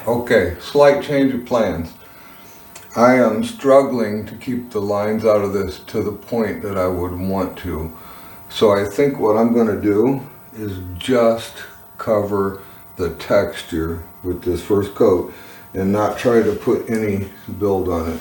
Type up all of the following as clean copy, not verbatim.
Okay, slight change of plans. I am struggling to keep the lines out of this to the point that I would want to. So I think what I'm going to do is just cover the texture with this first coat and not try to put any build on it.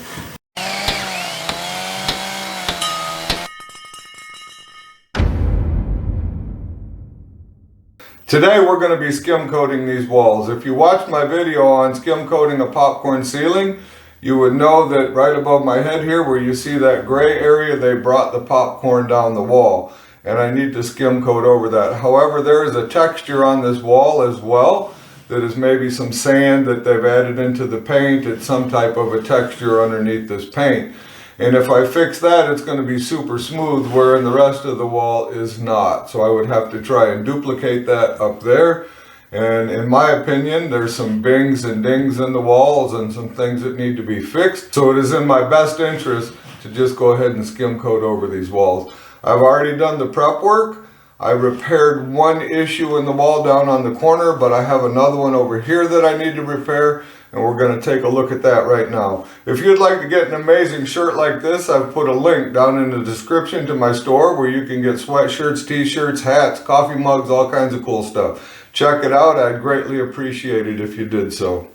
Today we're going to be skim coating these walls. If you watched my video on skim coating a popcorn ceiling, you would know that right above my head here where you see that gray area, they brought the popcorn down the wall. And I need to skim coat over that. However, there is a texture on this wall as well that is maybe some sand that they've added into the paint. It's some type of a texture underneath this paint. And if I fix that, it's going to be super smooth, wherein the rest of the wall is not. So I would have to try and duplicate that up there. And in my opinion, there's some bings and dings in the walls and some things that need to be fixed. So it is in my best interest to just go ahead and skim coat over these walls. I've already done the prep work. I repaired one issue in the wall down on the corner, but I have another one over here that I need to repair. And we're going to take a look at that right now. If you'd like to get an amazing shirt like this, I've put a link down in the description to my store where you can get sweatshirts, t-shirts, hats, coffee mugs, all kinds of cool stuff. Check it out. I'd greatly appreciate it if you did so.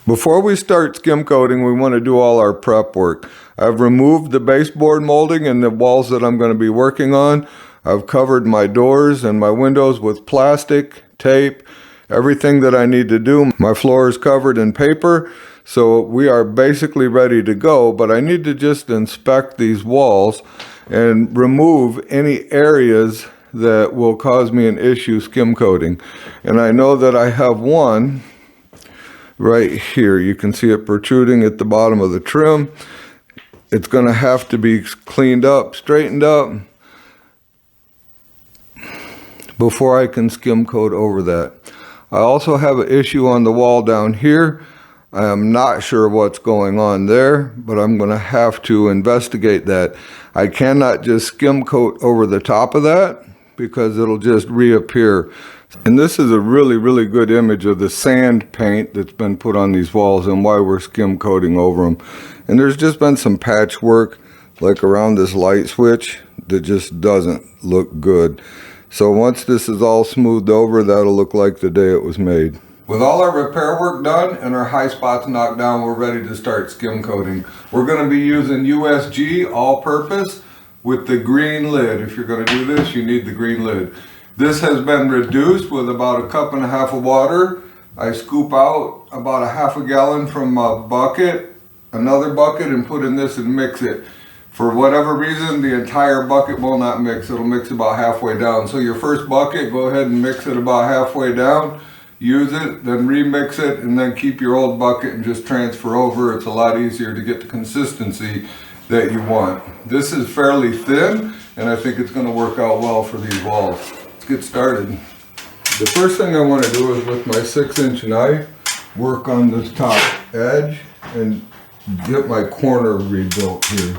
Before we start skim coating, we want to do all our prep work. I've removed the baseboard molding and the walls that I'm going to be working on. I've covered my doors and my windows with plastic, tape, everything that I need to do. My floor is covered in paper, so we are basically ready to go, but I need to just inspect these walls and remove any areas that will cause me an issue skim coating. And I know that I have one right here. You can see it protruding at the bottom of the trim. It's going to have to be cleaned up, straightened up before I can skim coat over that. I also have an issue on the wall down here. I am not sure what's going on there, but I'm going to have to investigate that. I cannot just skim coat over the top of that because it'll just reappear. And this is a really, really good image of the sand paint that's been put on these walls and why we're skim coating over them. And there's just been some patchwork like around this light switch that just doesn't look good. So once this is all smoothed over, that'll look like the day it was made. With all our repair work done and our high spots knocked down, we're ready to start skim coating. We're going to be using USG all-purpose with the green lid. If you're going to do this, you need the green lid. This has been reduced with about 1.5 cups of water. I scoop out about 1/2 gallon from a bucket, another bucket, and put in this and mix it. For whatever reason, the entire bucket will not mix. It'll mix about halfway down. So your first bucket, go ahead and mix it about halfway down. Use it, then remix it, and then keep your old bucket and just transfer over. It's a lot easier to get the consistency that you want. This is fairly thin, and I think it's going to work out well for these walls. Let's get started. The first thing I want to do is with my 6-inch knife, work on this top edge and get my corner rebuilt here.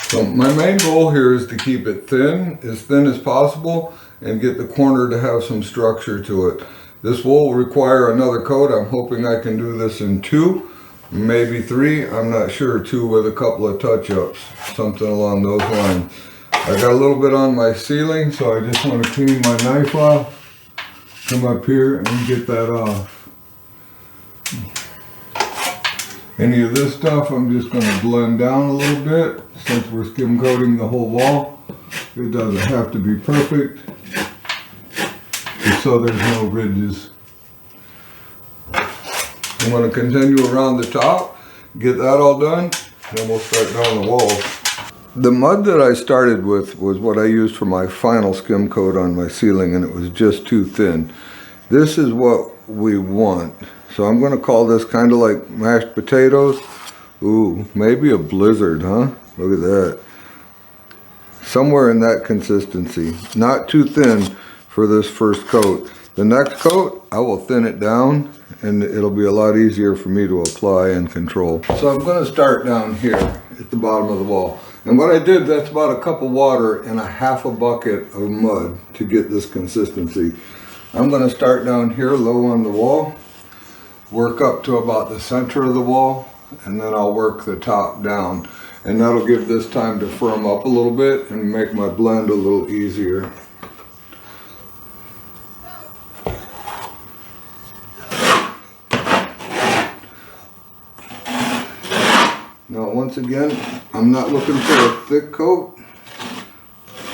So my main goal here is to keep it thin as possible, and get the corner to have some structure to it. This will require another coat. I'm hoping I can do this in 2, maybe 3. I'm not sure. 2 with a couple of touch-ups, something along those lines. I got a little bit on my ceiling, so I just want to clean my knife off, come up here and get that off. Any of this stuff I'm just going to blend down a little bit since we're skim coating the whole wall. It doesn't have to be perfect, just so there's no ridges. I'm going to continue around the top, get that all done, then we'll start down the walls. The mud that I started with was what I used for my final skim coat on my ceiling, and it was just too thin. This is what we want. So I'm going to call this kind of like mashed potatoes. Ooh, maybe a blizzard, huh? Look at that. somewhere in that consistency. Not too thin for this first coat. The next coat, I will thin it down and it'll be a lot easier for me to apply and control. So I'm going to start down here at the bottom of the wall. And what I did, that's about a cup of water and a half a bucket of mud to get this consistency. I'm going to start down here low on the wall, work up to about the center of the wall, and then I'll work the top down. And that'll give this time to firm up a little bit and make my blend a little easier. Now once again, I'm not looking for a thick coat,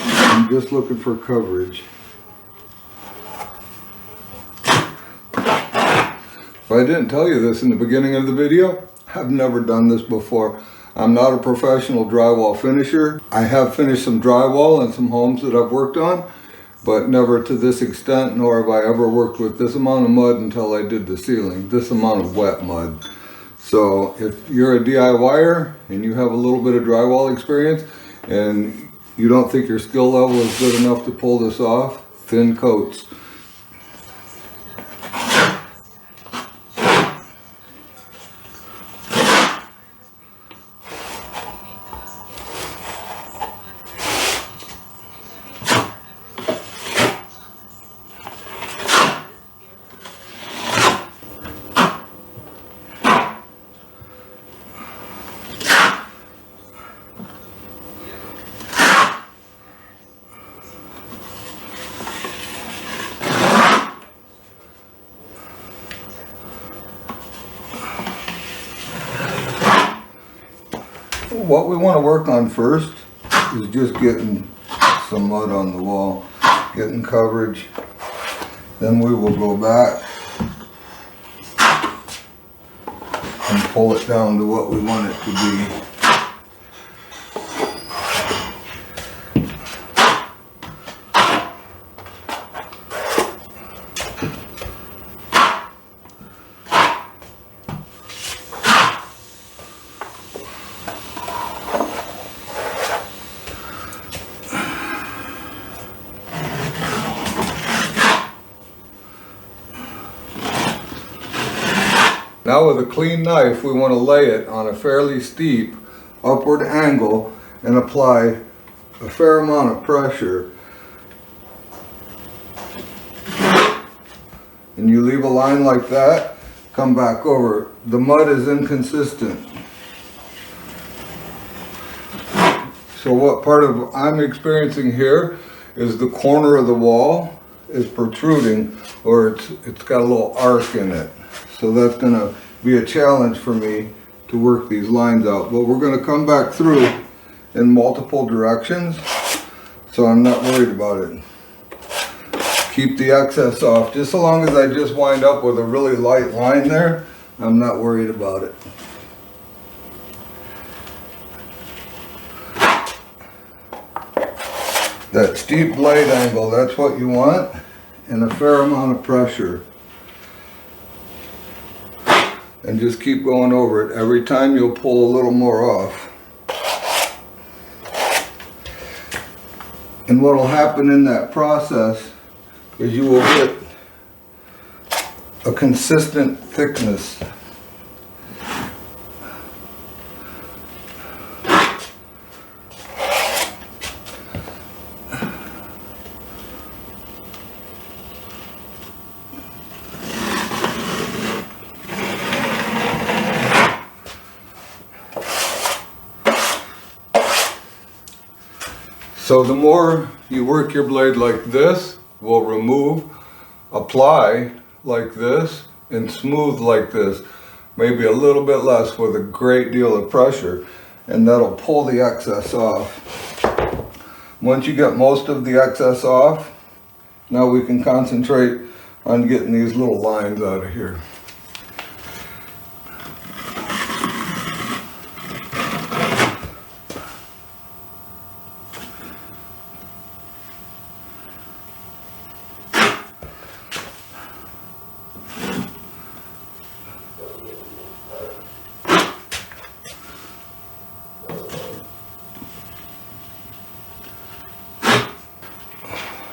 I'm just looking for coverage. If I didn't tell you this in the beginning of the video, I've never done this before. I'm not a professional drywall finisher. I have finished some drywall in some homes that I've worked on, but never to this extent, nor have I ever worked with this amount of mud until I did the ceiling, this amount of wet mud. So if you're a DIYer and you have a little bit of drywall experience and you don't think your skill level is good enough to pull this off, thin coats. What we want to work on first is just getting some mud on the wall, getting coverage. Then we will go back and pull it down to what we want it to be. Now with a clean knife, we want to lay it on a fairly steep upward angle and apply a fair amount of pressure. And you leave a line like that, come back over. The mud is inconsistent. So what part of I'm experiencing here is the corner of the wall is protruding, or it's got a little arc in it. So that's going to be a challenge for me to work these lines out. But we're going to come back through in multiple directions, so I'm not worried about it. Keep the excess off. Just so long as I just wind up with a really light line there, I'm not worried about it. That steep blade angle, that's what you want, and a fair amount of pressure. And just keep going over it. Every time you'll pull a little more off. And what will happen in that process is you will get a consistent thickness. So the more you work your blade like this, will remove, apply like this, and smooth like this. Maybe a little bit less with a great deal of pressure, and that'll pull the excess off. Once you get most of the excess off, now we can concentrate on getting these little lines out of here.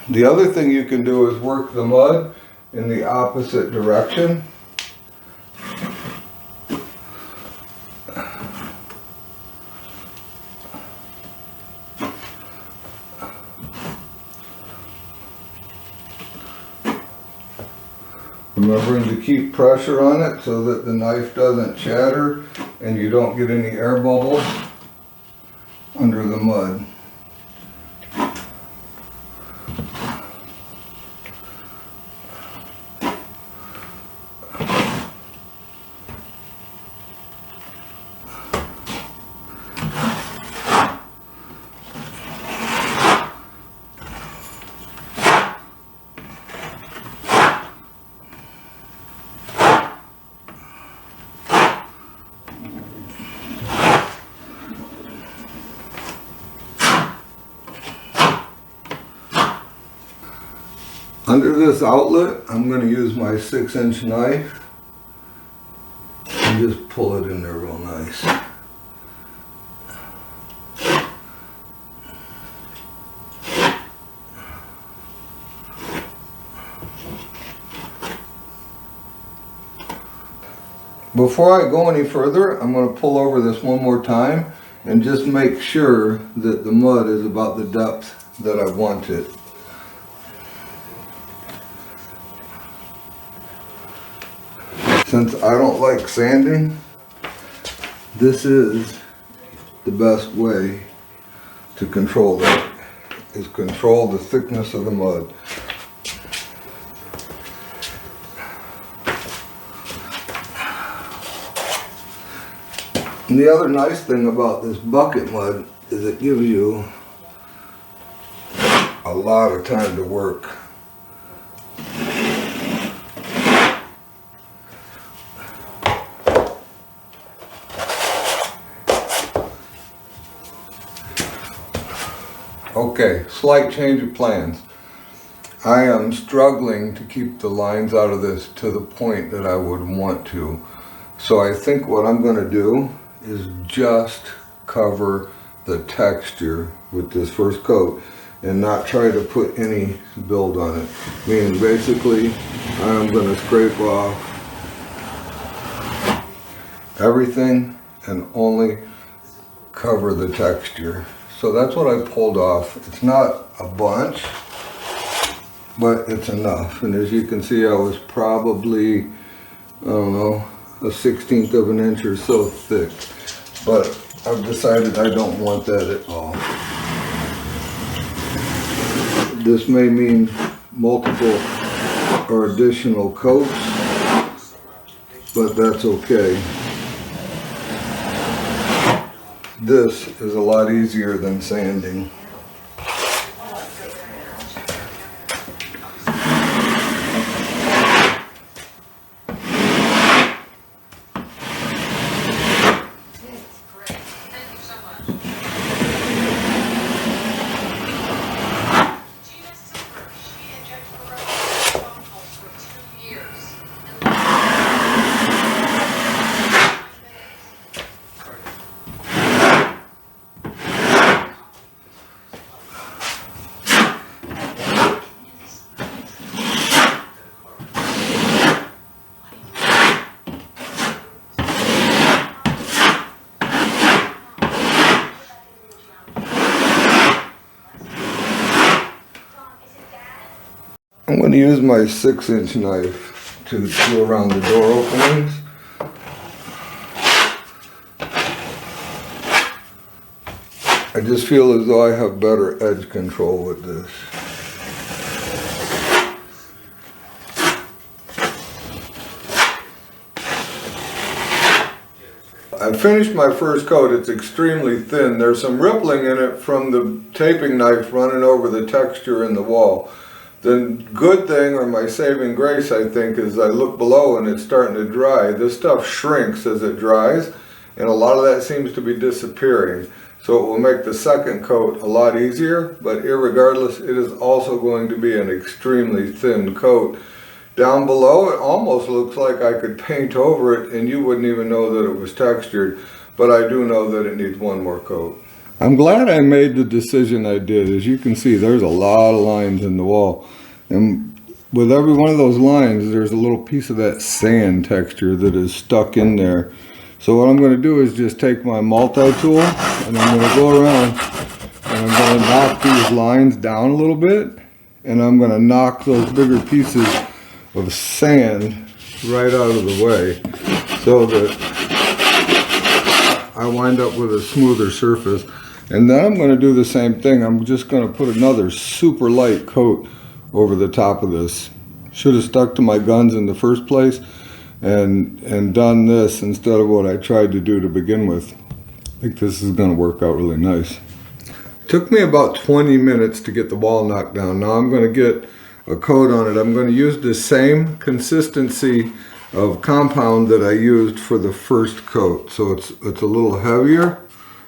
The other thing you can do is work the mud in the opposite direction. Remembering to keep pressure on it so that the knife doesn't shatter and you don't get any air bubbles under the mud. Under this outlet, I'm going to use my 6-inch knife and just pull it in there real nice. Before I go any further, I'm going to pull over this one more time and just make sure that the mud is about the depth that I want it. Since I don't like sanding, this is the best way to control that, is control the thickness of the mud. And the other nice thing about this bucket mud is it gives you a lot of time to work. Okay, slight change of plans. I am struggling to keep the lines out of this to the point that I would want to. So I think what I'm going to do is just cover the texture with this first coat and not try to put any build on it. Meaning basically I'm going to scrape off everything and only cover the texture. So that's what I pulled off. It's not a bunch, but it's enough. And as you can see, I was probably, I don't know, a 1/16 of an inch or so thick. But I've decided I don't want that at all. This may mean multiple or additional coats, but that's okay. This is a lot easier than sanding. I'm going to use my 6-inch knife to go around the door openings. I just feel as though I have better edge control with this. I finished my first coat. It's extremely thin. There's some rippling in it from the taping knife running over the texture in the wall. The good thing, or my saving grace, I think, is I look below and it's starting to dry. This stuff shrinks as it dries, and a lot of that seems to be disappearing. So it will make the second coat a lot easier, but irregardless, it is also going to be an extremely thin coat. Down below, it almost looks like I could paint over it and you wouldn't even know that it was textured, but I do know that it needs one more coat. I'm glad I made the decision I did. As you can see, there's a lot of lines in the wall. And with every one of those lines, there's a little piece of that sand texture that is stuck in there. So what I'm going to do is just take my multi-tool and I'm going to go around and I'm going to knock these lines down a little bit. And I'm going to knock those bigger pieces of sand right out of the way so that I wind up with a smoother surface. And then I'm going to do the same thing. I'm just going to put another super light coat over the top of this. Should have stuck to my guns in the first place and done this instead of what I tried to do to begin with. I think this is going to work out really nice. It took me about 20 minutes to get the wall knocked down. Now I'm going to get a coat on it. I'm going to use the same consistency of compound that I used for the first coat. So it's a little heavier,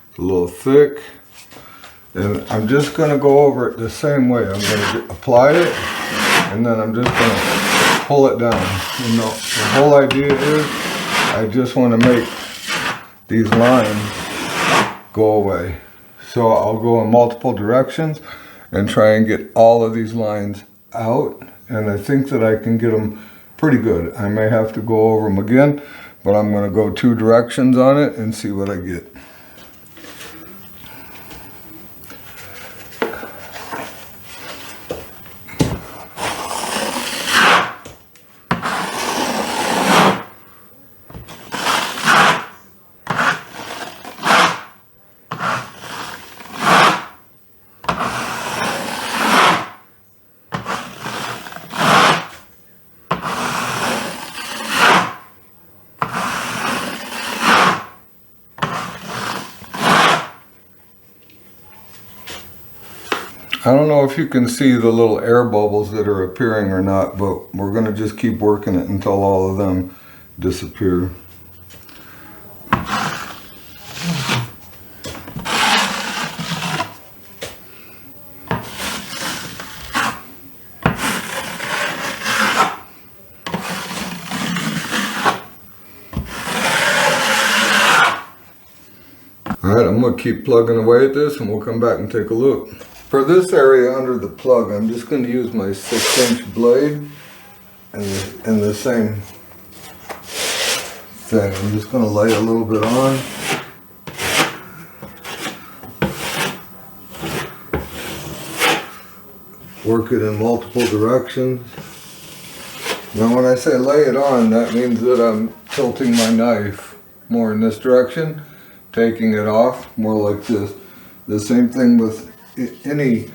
it's a little thick, and I'm just going to go over it the same way. I'm going to apply it, and then I'm just going to pull it down. You know, the whole idea is I just want to make these lines go away. So I'll go in multiple directions and try and get all of these lines out, and I think that I can get them pretty good. I may have to go over them again, but I'm going to go 2 directions on it and see what I get. I don't know if you can see the little air bubbles that are appearing or not, but we're going to just keep working it until all of them disappear. Alright, I'm going to keep plugging away at this and we'll come back and take a look. For this area under the plug, I'm just going to use my 6-inch blade and the same thing. I'm just going to lay a little bit on. Work it in multiple directions. Now when I say lay it on, that means that I'm tilting my knife more in this direction, taking it off more like this. The same thing with any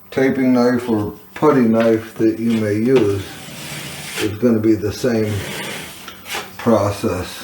taping knife or putty knife that you may use is going to be the same process.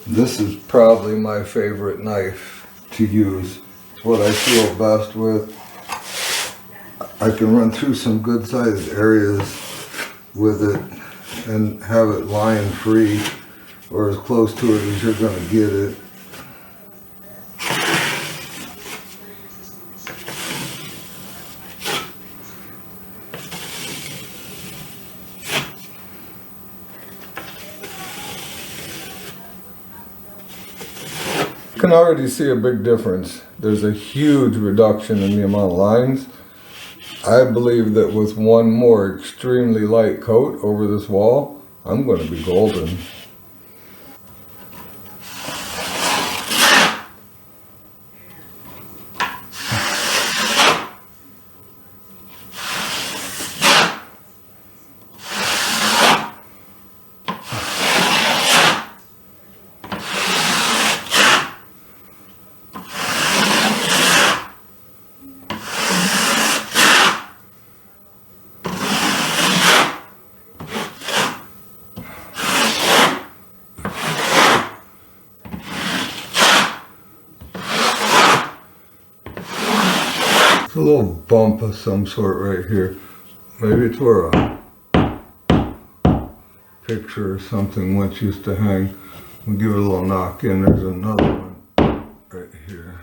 This is probably my favorite knife to use. It's what I feel best with. I can run through some good sized areas with it and have it line free, or as close to it as you're going to get it. You can already see a big difference. There's a huge reduction in the amount of lines. I believe that with one more extremely light coat over this wall, I'm going to be golden. A little bump of some sort right here. Maybe it's where a picture or something once used to hang. We'll give it a little knock in. There's another one right here.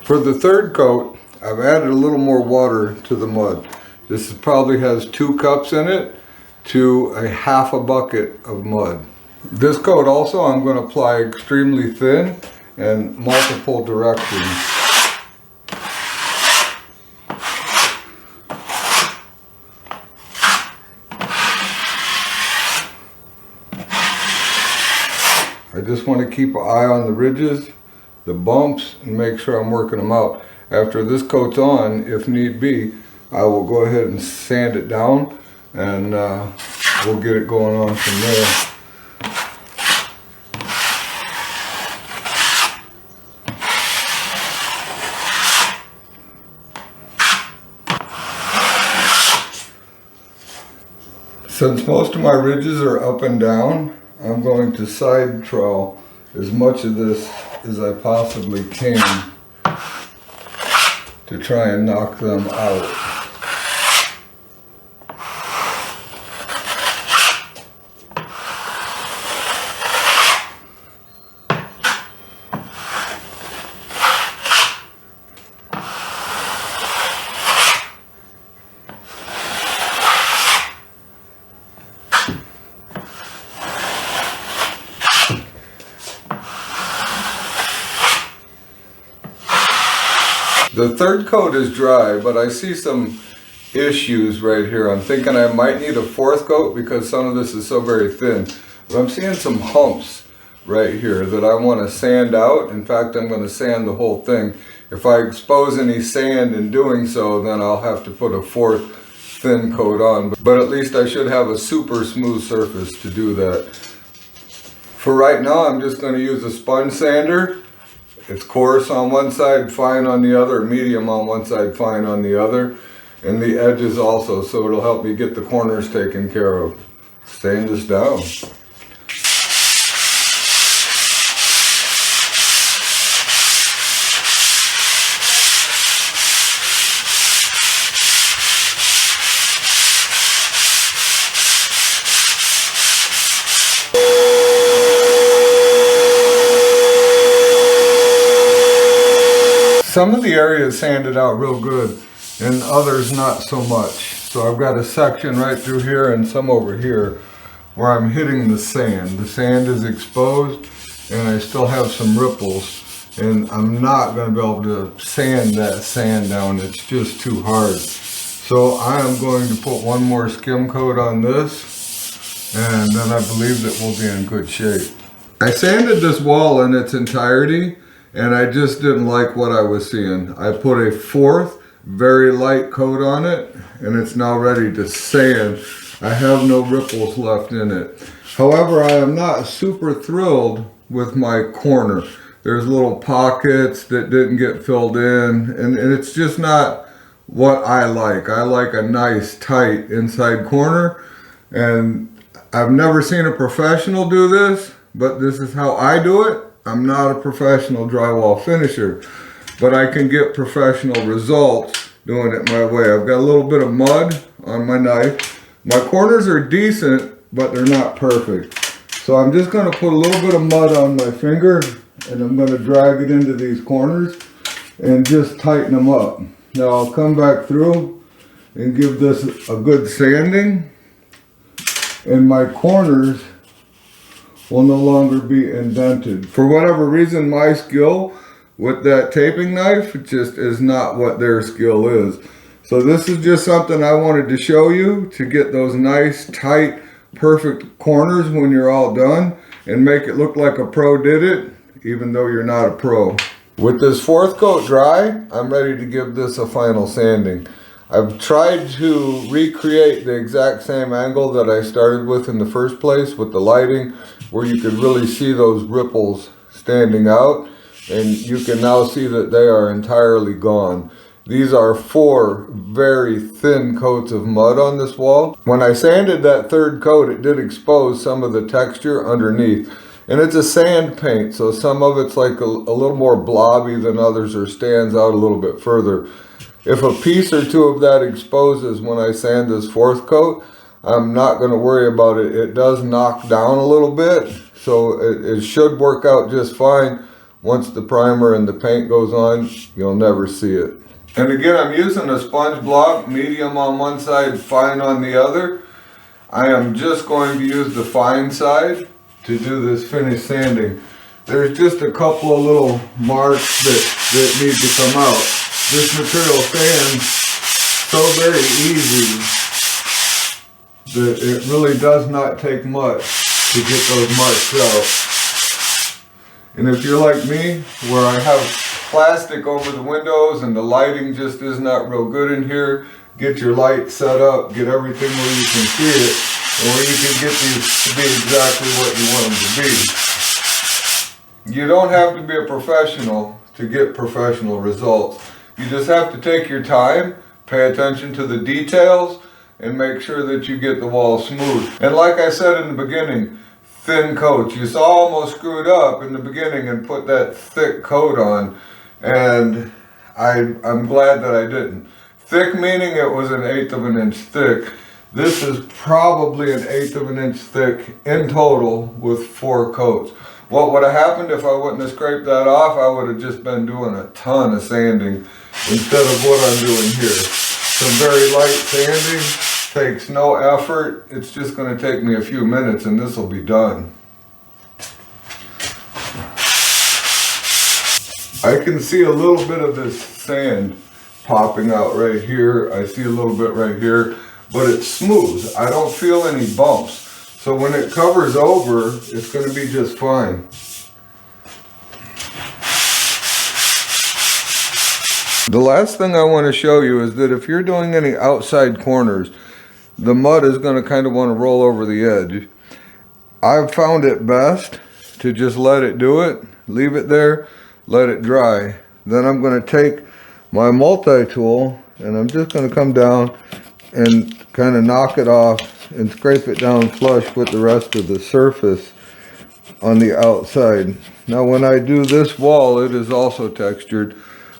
For the third coat, I've added a little more water to the mud. This probably has 2 cups in it to a half a bucket of mud. This coat also I'm going to apply extremely thin and multiple directions. I just want to keep an eye on the ridges, the bumps, and make sure I'm working them out. After this coat's on, if need be, I will go ahead and sand it down, and we'll get it going on from there. Since most of my ridges are up and down, I'm going to side trowel as much of this as I possibly can to try and knock them out. The third coat is dry, but I see some issues right here. I'm thinking I might need a 4th coat because some of this is so very thin. But I'm seeing some humps right here that I want to sand out. In fact, I'm going to sand the whole thing. If I expose any sand in doing so, then I'll have to put a 4th thin coat on. But at least I should have a super smooth surface to do that. For right now, I'm just going to use a sponge sander. It's coarse on one side, fine on the other, medium on one side, fine on the other, and the edges also, so it'll help me get the corners taken care of. Sand this down. Some of the areas sanded out real good and others not so much. So I've got a section right through here and some over here where I'm hitting the sand. The sand is exposed and I still have some ripples, and I'm not going to be able to sand that sand down. It's just too hard. So I am going to put one more skim coat on this, and then I believe that we'll be in good shape. I sanded this wall in its entirety, and I just didn't like what I was seeing. I put a 4th very light coat on it, and it's now ready to sand. I have no ripples left in it. However, I am not super thrilled with my corner. There's little pockets that didn't get filled in, and it's just not what I like. I like a nice tight inside corner, and I've never seen a professional do this, but this is how I do it. I'm not a professional drywall finisher, but I can get professional results doing it my way. I've got a little bit of mud on my knife. My corners are decent, but they're not perfect. So I'm just going to put a little bit of mud on my finger, and I'm going to drag it into these corners and just tighten them up. Now I'll come back through and give this a good sanding, and my corners will no longer be indented. For whatever reason, my skill with that taping knife just is not what their skill is. So this is just something I wanted to show you to get those nice, tight, perfect corners when you're all done and make it look like a pro did it, even though you're not a pro. With this 4th coat dry, I'm ready to give this a final sanding. I've tried to recreate the exact same angle that I started with in the first place with the lighting, where you could really see those ripples standing out. and you can now see that they are entirely gone. These are 4 very thin coats of mud on this wall. When I sanded that 3rd coat, it did expose some of the texture underneath. And it's a sand paint, so some of it's like a little more blobby than others, or stands out a little bit further. If a piece or 2 of that exposes when I sand this 4th coat, I'm not going to worry about it. It does knock down a little bit, so it should work out just fine. Once the primer and the paint goes on, you'll never see it. And again, I'm using a sponge block, medium on one side, fine on the other. I am just going to use the fine side to do this finish sanding. There's just a couple of little marks that need to come out. This material sands so very easy that it really does not take much to get those marks out. And if you're like me, where I have plastic over the windows and the lighting just is not real good in here, get your light set up, get everything where you can see it, and where you can get these to be exactly what you want them to be. You don't have to be a professional to get professional results. You just have to take your time, pay attention to the details, and make sure that you get the wall smooth. And like I said in the beginning, thin coats. You saw I almost screwed up in the beginning and put that thick coat on, and I'm glad that I didn't. Thick meaning it was 1/8 of an inch thick. This is probably 1/8 of an inch thick in total with 4 coats. What would have happened if I wouldn't have scraped that off? I would have just been doing a ton of sanding instead of what I'm doing here. Some very light sanding, takes no effort. It's just going to take me a few minutes and this will be done. I can see a little bit of this sand popping out right here. I see a little bit right here, but it's smooth. I don't feel any bumps. So when it covers over, it's going to be just fine. The last thing I want to show you is that if you're doing any outside corners, the mud is going to kind of want to roll over the edge. I've found it best to just let it do it, leave it there, let it dry. Then I'm going to take my multi-tool and I'm just going to come down and kind of knock it off and scrape it down flush with the rest of the surface on the outside. Now when I do this wall, it is also textured.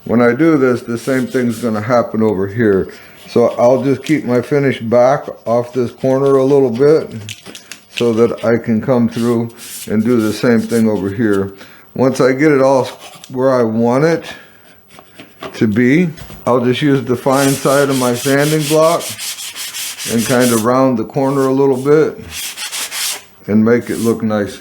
When I do this, the same thing's going to happen over here. So I'll just keep my finish back off this corner a little bit so that I can come through and do the same thing over here. Once I get it all where I want it to be, I'll just use the fine side of my sanding block and kind of round the corner a little bit and make it look nice.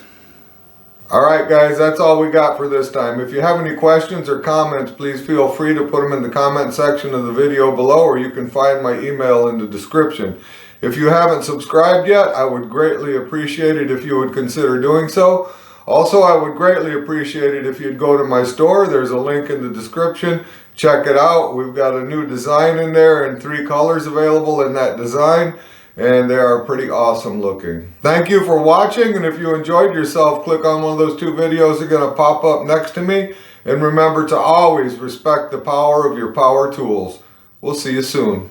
Alright guys, that's all we got for this time. If you have any questions or comments, please feel free to put them in the comment section of the video below, or you can find my email in the description. If you haven't subscribed yet, I would greatly appreciate it if you would consider doing so. Also, I would greatly appreciate it if you'd go to my store. There's a link in the description. Check it out. We've got a new design in there and 3 colors available in that design, and they are pretty awesome looking. Thank you for watching, and if you enjoyed yourself, click on one of those 2 videos that are going to pop up next to me. And remember to always respect the power of your power tools. We'll see you soon.